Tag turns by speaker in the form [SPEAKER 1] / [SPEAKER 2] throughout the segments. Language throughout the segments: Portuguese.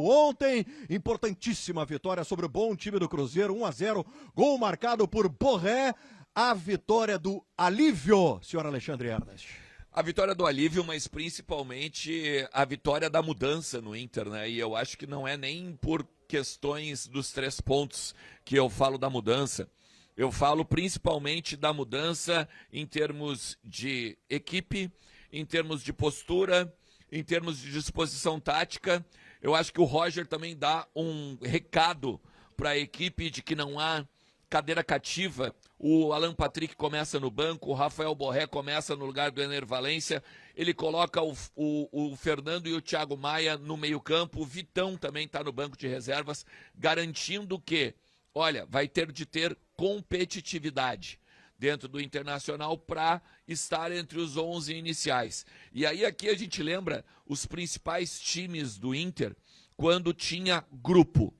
[SPEAKER 1] ontem. Importantíssima vitória sobre o bom time do Cruzeiro, 1-0, gol marcado por Borré. A vitória do alívio, senhor Alexandre Ernest.
[SPEAKER 2] A vitória do alívio, mas principalmente a vitória da mudança no Inter, né? E eu acho que não é nem por questões dos 3 pontos que eu falo da mudança. Eu falo principalmente da mudança em termos de equipe, em termos de postura, em termos de disposição tática. Eu acho que o Roger também dá um recado para a equipe de que não há cadeira cativa. O Alan Patrick começa no banco, o Rafael Borré começa no lugar do Ener Valencia, ele coloca o Fernando e o Thiago Maia no meio campo, o Vitão também está no banco de reservas, garantindo que, olha, vai ter de ter competitividade dentro do Internacional para estar entre os 11 iniciais. E aí aqui a gente lembra os principais times do Inter quando tinha grupo.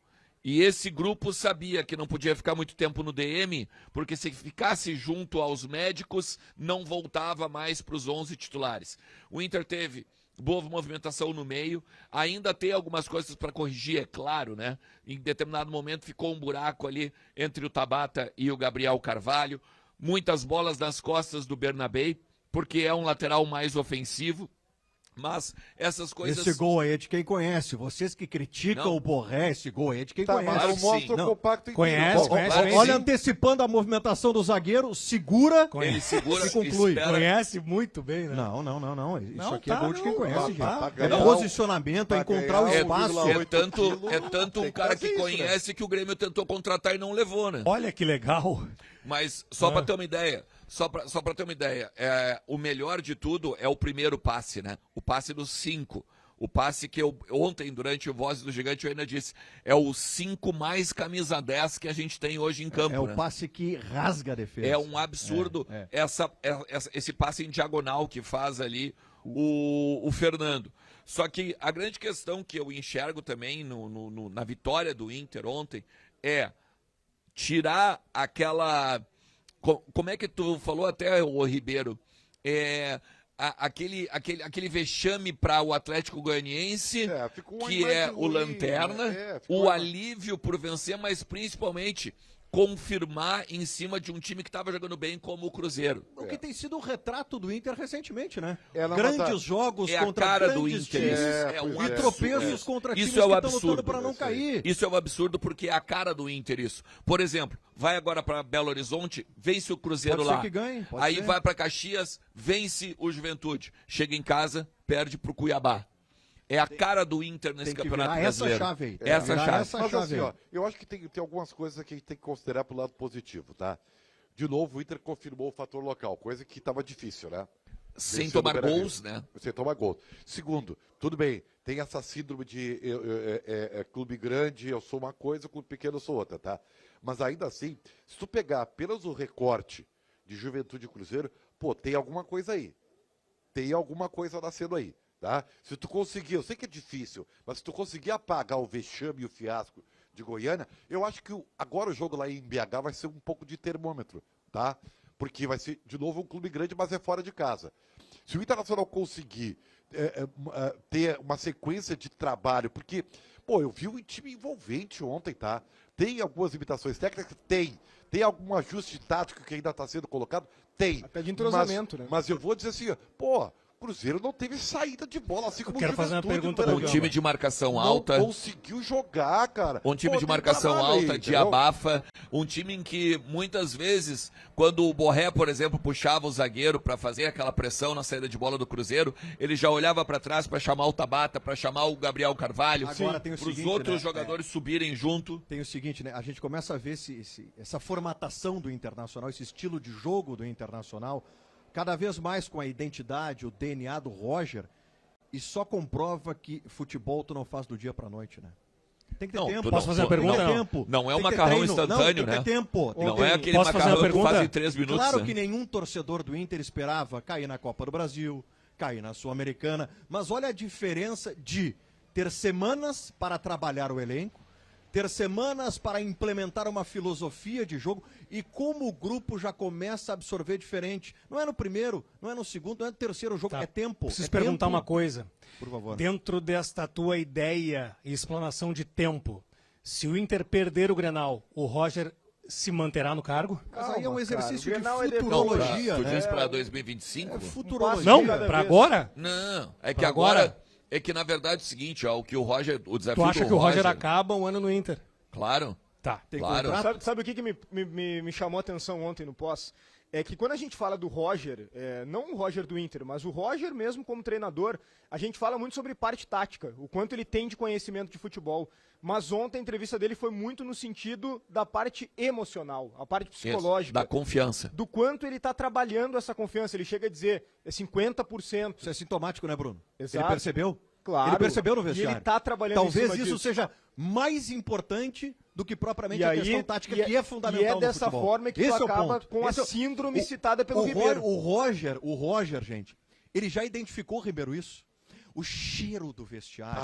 [SPEAKER 2] E esse grupo sabia que não podia ficar muito tempo no DM, porque se ficasse junto aos médicos, não voltava mais para os 11 titulares. O Inter teve boa movimentação no meio, ainda tem algumas coisas para corrigir, é claro, né? Em determinado momento ficou um buraco ali entre o Tabata e o Gabriel Carvalho, muitas bolas nas costas do Bernabé, porque é um lateral mais ofensivo. Mas essas coisas...
[SPEAKER 1] Esse gol aí é de quem conhece. Vocês que criticam o Borré, esse gol aí é de quem conhece.
[SPEAKER 3] Mas não mostra o compacto
[SPEAKER 1] inteiro. Conhece. Olha, antecipando a movimentação do zagueiro, segura,
[SPEAKER 2] ele segura
[SPEAKER 1] e conclui.
[SPEAKER 4] Espera. Conhece muito bem, né?
[SPEAKER 1] Não. Isso
[SPEAKER 4] não,
[SPEAKER 1] aqui é gol de quem conhece, gente. É
[SPEAKER 3] ganhar,
[SPEAKER 1] posicionamento, é encontrar o espaço.
[SPEAKER 2] É tanto um cara que conhece, né, que o Grêmio tentou contratar e não levou, né?
[SPEAKER 4] Olha que legal.
[SPEAKER 2] Mas só para ter uma ideia, o melhor de tudo é o primeiro passe, né? O passe dos 5. O passe que eu ontem, durante o Voz do Gigante, eu ainda disse, é o 5 mais camisa 10 que a gente tem hoje em campo.
[SPEAKER 1] É o
[SPEAKER 2] né?
[SPEAKER 1] passe que rasga a defesa.
[SPEAKER 2] É um absurdo esse passe em diagonal que faz ali o Fernando. Só que a grande questão que eu enxergo também na vitória do Inter ontem é tirar aquela... Como é que tu falou até, o Ribeiro? Aquele vexame para o Atlético Goianiense, que é o lanterna, o alívio por vencer, mas principalmente confirmar em cima de um time que estava jogando bem como o Cruzeiro.
[SPEAKER 1] O que tem sido um retrato do Inter recentemente, né?
[SPEAKER 3] Grandes
[SPEAKER 1] Grandes jogos contra
[SPEAKER 2] a cara do
[SPEAKER 1] grandes
[SPEAKER 2] Inter.
[SPEAKER 1] times e tropeços contra times
[SPEAKER 2] Isso é o
[SPEAKER 1] que estão
[SPEAKER 2] absurdo
[SPEAKER 1] lutando para não cair.
[SPEAKER 2] Isso é um absurdo porque é a cara do Inter isso. Por exemplo, vai agora para Belo Horizonte, vence o Cruzeiro
[SPEAKER 1] Pode
[SPEAKER 2] lá.
[SPEAKER 1] ser que ganhe, pode
[SPEAKER 2] Aí
[SPEAKER 1] ser.
[SPEAKER 2] vai para Caxias, vence o Juventude. Chega em casa, perde pro Cuiabá. É a cara do Inter nesse
[SPEAKER 1] Tem que
[SPEAKER 2] campeonato
[SPEAKER 1] virar essa
[SPEAKER 2] brasileiro.
[SPEAKER 1] chave aí.
[SPEAKER 2] Essa
[SPEAKER 1] Virar
[SPEAKER 2] chave.
[SPEAKER 1] essa
[SPEAKER 3] Mas
[SPEAKER 1] chave
[SPEAKER 3] assim,
[SPEAKER 1] aí.
[SPEAKER 3] ó, eu acho que tem algumas coisas que a gente tem que considerar pro lado positivo, tá? De novo, o Inter confirmou o fator local, coisa que estava difícil, né?
[SPEAKER 2] Sem
[SPEAKER 3] Venceu
[SPEAKER 2] tomar
[SPEAKER 3] no Beira-Rio.
[SPEAKER 2] gols, né?
[SPEAKER 3] Sem tomar gols. Segundo, tudo bem, tem essa síndrome de clube grande, eu sou uma coisa, clube pequeno eu sou outra, tá? Mas ainda assim, se tu pegar apenas o recorte de Juventude e Cruzeiro, pô, tem alguma coisa aí. Tem alguma coisa nascendo aí, tá? Se tu conseguir, eu sei que é difícil, mas se tu conseguir apagar o vexame e o fiasco de Goiânia, eu acho que agora o jogo lá em BH vai ser um pouco de termômetro, tá? Porque vai ser, de novo, um clube grande, mas é fora de casa. Se o Internacional conseguir ter uma sequência de trabalho, porque, pô, eu vi um time envolvente ontem, tá? Tem algumas limitações técnicas? Tem algum ajuste tático que ainda está sendo colocado? Tem.
[SPEAKER 5] Até de entrosamento,
[SPEAKER 3] né?
[SPEAKER 5] né?
[SPEAKER 3] Mas eu vou dizer assim, pô, Cruzeiro não teve saída de bola, assim como
[SPEAKER 4] quero fazer uma pergunta
[SPEAKER 2] Um time de marcação alta.
[SPEAKER 3] Não conseguiu jogar, cara.
[SPEAKER 2] Um time
[SPEAKER 3] Pô,
[SPEAKER 2] de
[SPEAKER 3] tem
[SPEAKER 2] marcação
[SPEAKER 3] trabalho
[SPEAKER 2] alta,
[SPEAKER 3] aí,
[SPEAKER 2] de
[SPEAKER 3] entendeu?
[SPEAKER 2] abafa. Um time em que, muitas vezes, quando o Borré, por exemplo, puxava o zagueiro para fazer aquela pressão na saída de bola do Cruzeiro, ele já olhava para trás para chamar o Tabata, para chamar o Gabriel Carvalho,
[SPEAKER 1] Agora tem o
[SPEAKER 2] para os
[SPEAKER 1] seguinte,
[SPEAKER 2] outros
[SPEAKER 1] né?
[SPEAKER 2] jogadores subirem junto.
[SPEAKER 1] Tem o seguinte, né? A gente começa a ver essa formatação do Internacional, esse estilo de jogo do Internacional, cada vez mais com a identidade, o DNA do Roger, e só comprova que futebol tu não faz do dia pra noite, né? Tem que ter tempo.
[SPEAKER 4] Posso fazer uma pergunta?
[SPEAKER 1] Tem tempo.
[SPEAKER 2] Não é um
[SPEAKER 1] Tem que ter
[SPEAKER 2] macarrão
[SPEAKER 1] treino.
[SPEAKER 2] instantâneo,
[SPEAKER 1] Tem que
[SPEAKER 2] né?
[SPEAKER 1] ter tempo.
[SPEAKER 2] Não é aquele
[SPEAKER 4] Posso fazer uma
[SPEAKER 2] macarrão que tu
[SPEAKER 4] pergunta?
[SPEAKER 2] faz em 3 minutos.
[SPEAKER 1] Claro
[SPEAKER 2] né?
[SPEAKER 1] que nenhum torcedor do Inter esperava cair na Copa do Brasil, cair na Sul-Americana, mas olha a diferença de ter semanas para trabalhar o elenco, ter semanas para implementar uma filosofia de jogo e como o grupo já começa a absorver diferente. Não é no primeiro, não é no segundo, não é no terceiro jogo,
[SPEAKER 4] Tá.
[SPEAKER 1] é tempo.
[SPEAKER 4] Preciso
[SPEAKER 1] é
[SPEAKER 4] perguntar
[SPEAKER 1] tempo.
[SPEAKER 4] uma coisa.
[SPEAKER 1] Por favor.
[SPEAKER 4] Dentro desta tua ideia e explanação de tempo, se o Inter perder o Grenal, o Roger se manterá no cargo?
[SPEAKER 1] Mas aí é um exercício de
[SPEAKER 5] Grenal é depois.
[SPEAKER 1] futurologia,
[SPEAKER 2] Tu
[SPEAKER 1] né?
[SPEAKER 2] diz pra 2025?
[SPEAKER 1] É futurologia.
[SPEAKER 4] Não,
[SPEAKER 5] cada
[SPEAKER 4] para
[SPEAKER 5] vez.
[SPEAKER 4] agora?
[SPEAKER 2] Não, é que
[SPEAKER 4] Pra
[SPEAKER 2] agora...
[SPEAKER 4] agora?
[SPEAKER 2] É que na verdade é o seguinte, ó, o que o Roger, o desafio
[SPEAKER 4] Tu acha
[SPEAKER 2] do
[SPEAKER 4] que o Roger acaba um ano no Inter?
[SPEAKER 2] Claro,
[SPEAKER 4] Tá.
[SPEAKER 1] Tem
[SPEAKER 2] claro.
[SPEAKER 1] contrato?
[SPEAKER 5] Sabe o que me chamou a atenção ontem no pós? É que quando a gente fala do Roger, não o Roger do Inter, mas o Roger mesmo como treinador, a gente fala muito sobre parte tática, o quanto ele tem de conhecimento de futebol. Mas ontem a entrevista dele foi muito no sentido da parte emocional, a parte psicológica.
[SPEAKER 2] Da confiança.
[SPEAKER 5] Do quanto ele está trabalhando essa confiança. Ele chega a dizer, 50%.
[SPEAKER 1] Isso é sintomático, né, Bruno?
[SPEAKER 5] Exato.
[SPEAKER 1] Ele percebeu?
[SPEAKER 5] Claro.
[SPEAKER 1] Ele percebeu no
[SPEAKER 5] E
[SPEAKER 1] vestiário.
[SPEAKER 5] ele tá trabalhando
[SPEAKER 1] Talvez
[SPEAKER 5] em cima
[SPEAKER 1] isso
[SPEAKER 5] disso.
[SPEAKER 1] seja mais importante do que propriamente
[SPEAKER 5] E
[SPEAKER 1] a
[SPEAKER 5] aí,
[SPEAKER 1] questão tática,
[SPEAKER 5] e é-
[SPEAKER 1] que é fundamental
[SPEAKER 5] E é
[SPEAKER 1] no
[SPEAKER 5] dessa
[SPEAKER 1] futebol.
[SPEAKER 5] forma que
[SPEAKER 1] Esse
[SPEAKER 5] tu
[SPEAKER 1] é o
[SPEAKER 5] acaba
[SPEAKER 1] ponto.
[SPEAKER 5] com a
[SPEAKER 1] Esse é o-
[SPEAKER 5] síndrome citada pelo Ribeiro.
[SPEAKER 1] O Roger, gente, ele já identificou, Ribeiro, isso. O cheiro do vestiário,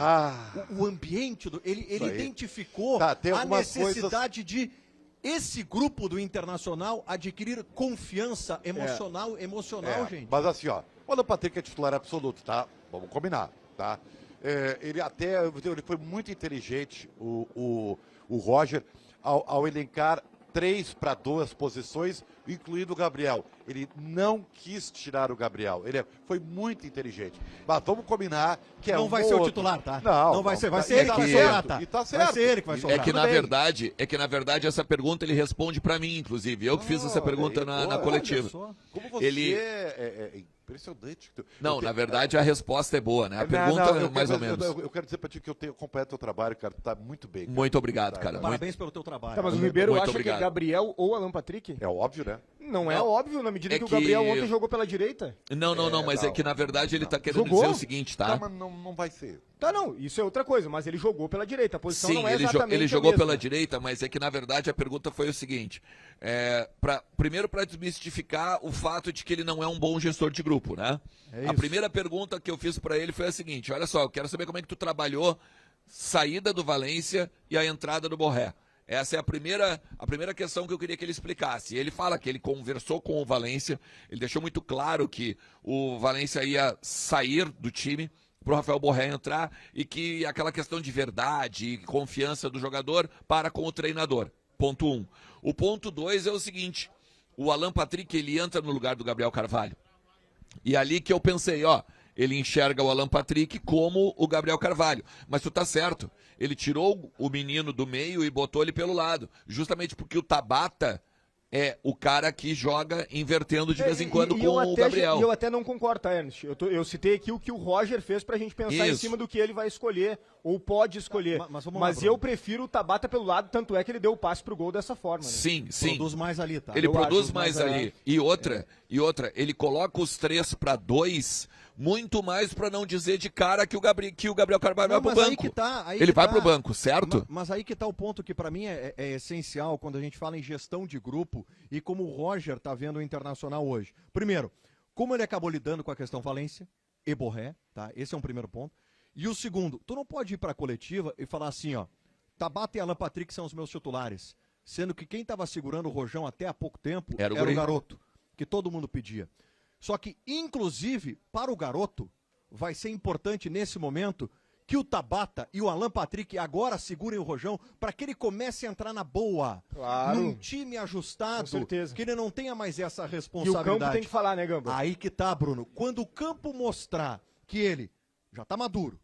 [SPEAKER 1] o ambiente, ele
[SPEAKER 3] Isso aí.
[SPEAKER 1] identificou
[SPEAKER 3] Tá, tem
[SPEAKER 1] a
[SPEAKER 3] algumas
[SPEAKER 1] necessidade de esse grupo do Internacional adquirir confiança emocional, gente.
[SPEAKER 3] Mas assim, ó, o Alan Patrick é titular absoluto, tá? Vamos combinar, tá? Ele foi muito inteligente, o Roger, ao elencar 3 para 2 posições, incluindo o Gabriel. Ele não quis tirar o Gabriel. Ele foi muito inteligente. Mas vamos combinar que
[SPEAKER 1] Não
[SPEAKER 3] um
[SPEAKER 1] vai
[SPEAKER 3] ou
[SPEAKER 1] ser o
[SPEAKER 3] outro.
[SPEAKER 1] titular, tá?
[SPEAKER 3] Não
[SPEAKER 1] vai ser. Vai
[SPEAKER 3] tá-
[SPEAKER 1] ser ele que vai
[SPEAKER 2] que-
[SPEAKER 1] sobrar, tá?
[SPEAKER 3] E tá
[SPEAKER 1] Vai
[SPEAKER 3] certo.
[SPEAKER 1] ser ele que vai
[SPEAKER 3] É
[SPEAKER 1] sobrar.
[SPEAKER 2] É que,
[SPEAKER 3] Tudo
[SPEAKER 2] na verdade, essa pergunta ele responde pra mim, inclusive. Eu que fiz essa pergunta
[SPEAKER 3] aí,
[SPEAKER 2] na
[SPEAKER 3] olha
[SPEAKER 2] coletiva.
[SPEAKER 1] só.
[SPEAKER 3] Como você
[SPEAKER 2] Ele-
[SPEAKER 3] é impressionante.
[SPEAKER 2] Não,
[SPEAKER 3] Eu
[SPEAKER 2] na
[SPEAKER 3] tenho-
[SPEAKER 2] verdade, a resposta é boa, né? A
[SPEAKER 3] Não,
[SPEAKER 2] pergunta,
[SPEAKER 3] não,
[SPEAKER 2] mais ou
[SPEAKER 3] eu
[SPEAKER 2] menos.
[SPEAKER 3] quero dizer pra ti que eu tenho acompanhado teu trabalho, cara. Tu tá muito bem. Cara.
[SPEAKER 2] Muito obrigado, cara. Muito-
[SPEAKER 1] Parabéns pelo teu trabalho.
[SPEAKER 5] Tá, mas o
[SPEAKER 2] Muito
[SPEAKER 5] Ribeiro acha
[SPEAKER 2] obrigado.
[SPEAKER 5] que é Gabriel ou Alan Patrick?
[SPEAKER 3] É óbvio, né?
[SPEAKER 5] Não é
[SPEAKER 2] Não.
[SPEAKER 5] óbvio, na medida
[SPEAKER 2] É
[SPEAKER 5] que o
[SPEAKER 2] que-
[SPEAKER 5] Gabriel ontem jogou pela direita.
[SPEAKER 2] Não, mas é
[SPEAKER 3] não,
[SPEAKER 2] que, na verdade, ele tá querendo
[SPEAKER 5] Jogou?
[SPEAKER 2] dizer o seguinte, tá?
[SPEAKER 3] Tá, mas não vai ser.
[SPEAKER 5] Tá, não, isso é outra coisa, mas ele jogou pela direita. A posição
[SPEAKER 2] Sim,
[SPEAKER 5] não é
[SPEAKER 2] ele
[SPEAKER 5] exatamente
[SPEAKER 2] jogou
[SPEAKER 5] a mesma.
[SPEAKER 2] pela direita, mas é que, na verdade, a pergunta foi o seguinte. Primeiro, para desmistificar o fato de que ele não é um bom gestor de grupo, né?
[SPEAKER 1] É
[SPEAKER 2] A
[SPEAKER 1] isso.
[SPEAKER 2] primeira pergunta que eu fiz para ele foi a seguinte: olha só, eu quero saber como é que tu trabalhou saída do Valência e a entrada do Borré. Essa é a primeira questão que eu queria que ele explicasse. Ele fala que ele conversou com o Valência, ele deixou muito claro que o Valência ia sair do time para o Rafael Borré entrar e que aquela questão de verdade e confiança do jogador para com o treinador. Ponto 1. O ponto 2 é o seguinte: o Alan Patrick ele entra no lugar do Gabriel Carvalho. E ali que eu pensei, ó, ele enxerga o Alan Patrick como o Gabriel Carvalho. Mas tu tá certo, ele tirou o menino do meio e botou ele pelo lado. Justamente porque o Tabata é o cara que joga invertendo de vez em quando com o Gabriel.
[SPEAKER 5] E eu até não concordo, tá, Ernst? Eu citei aqui o que o Roger fez pra gente pensar em
[SPEAKER 2] Isso.
[SPEAKER 5] cima do que ele vai escolher, ou pode escolher.
[SPEAKER 1] Mas vamos lá,
[SPEAKER 5] Mas
[SPEAKER 1] Bruno.
[SPEAKER 5] eu prefiro o Tabata pelo lado, tanto é que ele deu o passe pro gol dessa forma. Né?
[SPEAKER 2] Sim, sim.
[SPEAKER 1] Produz mais ali, tá?
[SPEAKER 2] Ele
[SPEAKER 5] Eu
[SPEAKER 2] produz
[SPEAKER 5] acho,
[SPEAKER 2] mais
[SPEAKER 5] mas
[SPEAKER 2] ali. E outra, ele coloca os 3 para 2, muito mais para não dizer de cara que o Gabriel Carvalho
[SPEAKER 1] Não,
[SPEAKER 2] vai pro
[SPEAKER 1] mas aí
[SPEAKER 2] banco.
[SPEAKER 1] que tá, aí
[SPEAKER 2] Ele
[SPEAKER 1] que
[SPEAKER 2] vai
[SPEAKER 1] tá.
[SPEAKER 2] pro banco, certo?
[SPEAKER 1] Mas aí que tá o ponto que pra mim é essencial quando a gente fala em gestão de grupo e como o Roger tá vendo o Internacional hoje. Primeiro, como ele acabou lidando com a questão Valência e Borré, tá? Esse é um primeiro ponto. E o segundo, tu não pode ir pra coletiva e falar assim, ó, Tabata e Alan Patrick são os meus titulares, sendo que quem tava segurando o Rojão até há pouco tempo
[SPEAKER 2] Era o
[SPEAKER 1] era o
[SPEAKER 2] guri.
[SPEAKER 1] garoto, que todo mundo pedia. Só que, inclusive, para o garoto, vai ser importante nesse momento que o Tabata e o Alan Patrick agora segurem o Rojão para que ele comece a entrar na boa.
[SPEAKER 5] Claro.
[SPEAKER 1] Num time ajustado.
[SPEAKER 5] Com certeza.
[SPEAKER 1] Que ele não tenha mais essa
[SPEAKER 5] E o
[SPEAKER 1] responsabilidade.
[SPEAKER 5] campo tem que falar, né, Gamba?
[SPEAKER 1] Aí que tá, Bruno. Quando o campo mostrar que ele já tá maduro,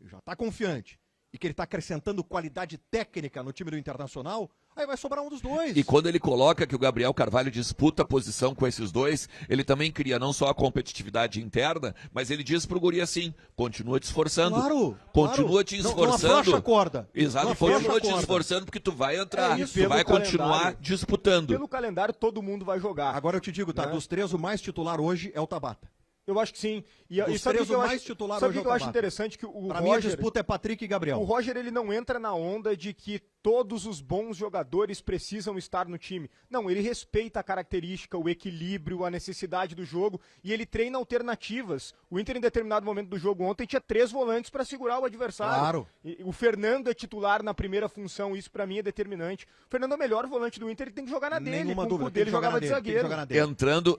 [SPEAKER 1] já tá confiante e que ele tá acrescentando qualidade técnica no time do Internacional, aí vai sobrar um dos dois.
[SPEAKER 2] E quando ele coloca que o Gabriel Carvalho disputa a posição com esses dois, ele também cria não só a competitividade interna, mas ele diz pro guri assim: continua te esforçando.
[SPEAKER 1] Claro,
[SPEAKER 2] Continua
[SPEAKER 1] claro.
[SPEAKER 2] te
[SPEAKER 1] Não
[SPEAKER 2] esforçando.
[SPEAKER 1] afrouxa a corda.
[SPEAKER 2] Exato,
[SPEAKER 1] Não afrouxa
[SPEAKER 2] continua
[SPEAKER 1] a
[SPEAKER 2] te
[SPEAKER 1] corda.
[SPEAKER 2] esforçando porque tu vai entrar,
[SPEAKER 5] É isso,
[SPEAKER 2] tu vai
[SPEAKER 5] pelo
[SPEAKER 2] continuar
[SPEAKER 5] calendário.
[SPEAKER 2] disputando.
[SPEAKER 5] Pelo calendário, todo mundo vai jogar.
[SPEAKER 1] Agora eu te digo, tá?
[SPEAKER 5] Né?
[SPEAKER 1] Dos 3, o mais titular hoje é o Tabata.
[SPEAKER 5] Eu acho que sim. E
[SPEAKER 1] Dos
[SPEAKER 5] sabe o
[SPEAKER 1] três,
[SPEAKER 5] que eu
[SPEAKER 1] o mais
[SPEAKER 5] acho,
[SPEAKER 1] titular
[SPEAKER 5] sabe
[SPEAKER 1] hoje
[SPEAKER 5] o que
[SPEAKER 1] é o
[SPEAKER 5] eu acho
[SPEAKER 1] Tabata.
[SPEAKER 5] interessante? Que o
[SPEAKER 1] Pra mim, a
[SPEAKER 5] Roger,
[SPEAKER 1] disputa é Patrick e Gabriel.
[SPEAKER 5] o Roger ele não entra na onda de que todos os bons jogadores precisam estar no time. Não, ele respeita a característica, o equilíbrio, a necessidade do jogo e ele treina alternativas. O Inter, em determinado momento do jogo ontem, tinha 3 volantes para segurar o adversário.
[SPEAKER 1] Claro.
[SPEAKER 5] E o Fernando é titular na primeira função, isso para mim é determinante. O Fernando é o melhor volante do Inter, ele tem que jogar na dele.
[SPEAKER 1] Nenhuma
[SPEAKER 5] Com
[SPEAKER 1] dúvida,
[SPEAKER 5] o dele jogava de zagueiro.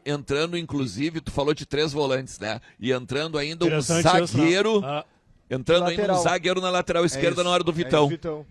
[SPEAKER 2] Entrando, inclusive, tu falou de 3 volantes, né? E entrando ainda um
[SPEAKER 4] Interessante isso,
[SPEAKER 2] zagueiro.
[SPEAKER 4] né?
[SPEAKER 2] Entrando ainda um
[SPEAKER 5] Lateral.
[SPEAKER 2] zagueiro na lateral esquerda
[SPEAKER 1] isso,
[SPEAKER 2] na hora do
[SPEAKER 1] é
[SPEAKER 2] Vitão.
[SPEAKER 5] Vitão.